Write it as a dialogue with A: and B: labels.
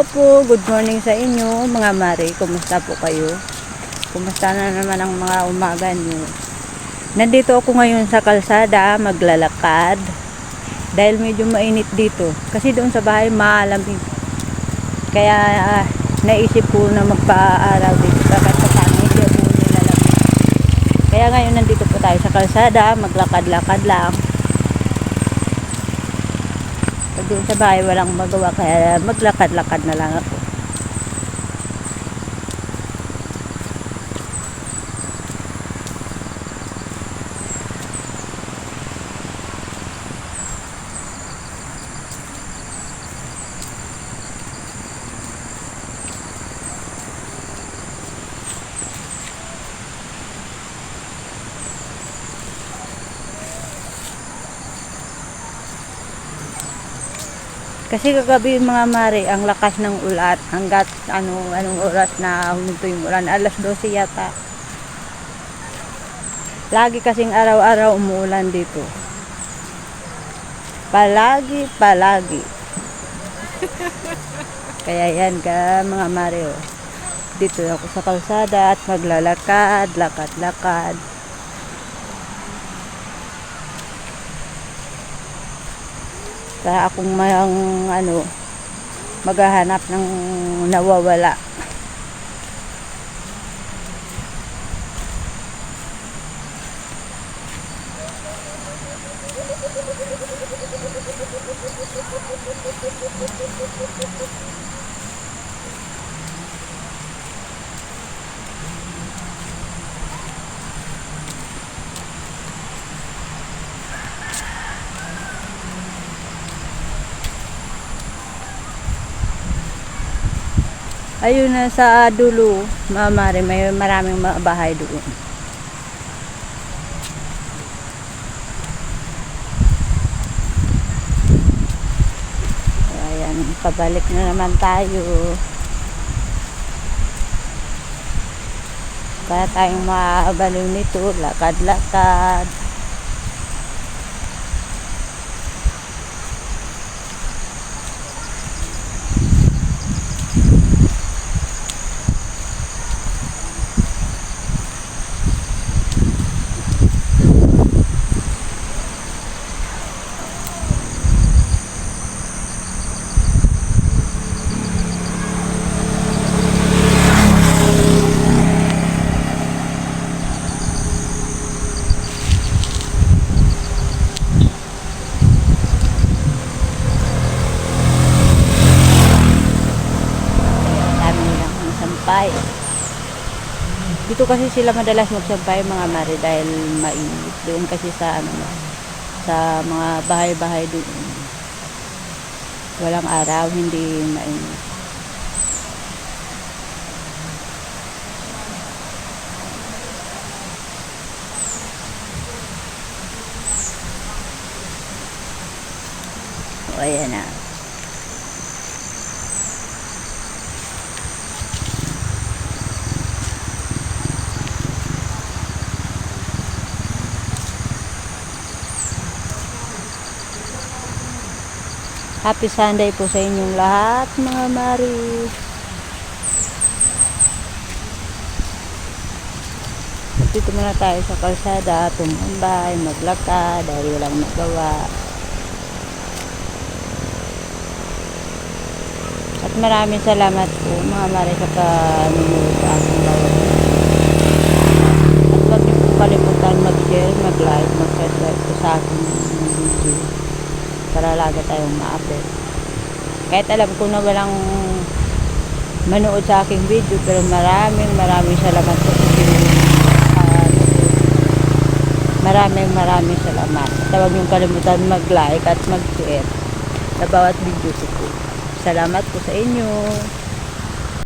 A: Hello po, good morning sa inyo mga mare. Kumusta po kayo? Kumusta na naman ang mga umaga niyo? Nandito ako ngayon sa kalsada, maglalakad. Dahil medyo mainit dito. Kasi doon sa bahay malamig. Kaya naisip ko na magpa-araw dito. Bakit sa paano siya po nilalakad. Kaya ngayon nandito po tayo sa kalsada, maglakad-lakad lang. Doon sa bahay walang magawa kaya maglakad-lakad na lang ako. Kasi kagabi mga mare, ang lakas ng ulan hanggat anong oras na huminto yung ulan, alas 12 yata. Lagi kasing araw-araw umuulan dito. Palagi. Kaya yan ka mga mare, oh. Dito ako sa kalsada at maglalakad, lakad. Kaya akong maghahanap ng nawawala. Ayun na sa dulo, mamari, may maraming bahay doon. Ayan, pabalik na naman tayo. Para tayong maabaliw nito, lakad-lakad. Dito kasi sila madalas magsampay mga mare dahil mainit. Doon kasi sa sa mga bahay-bahay doon. Walang araw, hindi mainit. O ayan na. Happy Sunday po sa inyong lahat mga mari. Dito muna tayo sa kalsada, tumambay, maglakad dahil walang magawa. At maraming salamat po mga mari sa panunood sa aking bawat. At huwag niyo po kalimutan mag-share, mag-like, mag-subscribe po sa aking video. Para lagi tayong ma-update. Kahit alam ko na walang manood sa aking video, pero maraming salamat po. Maraming salamat. At huwag niyong kalimutan mag-like at mag-share sa bawat video ko po. Salamat po sa inyo.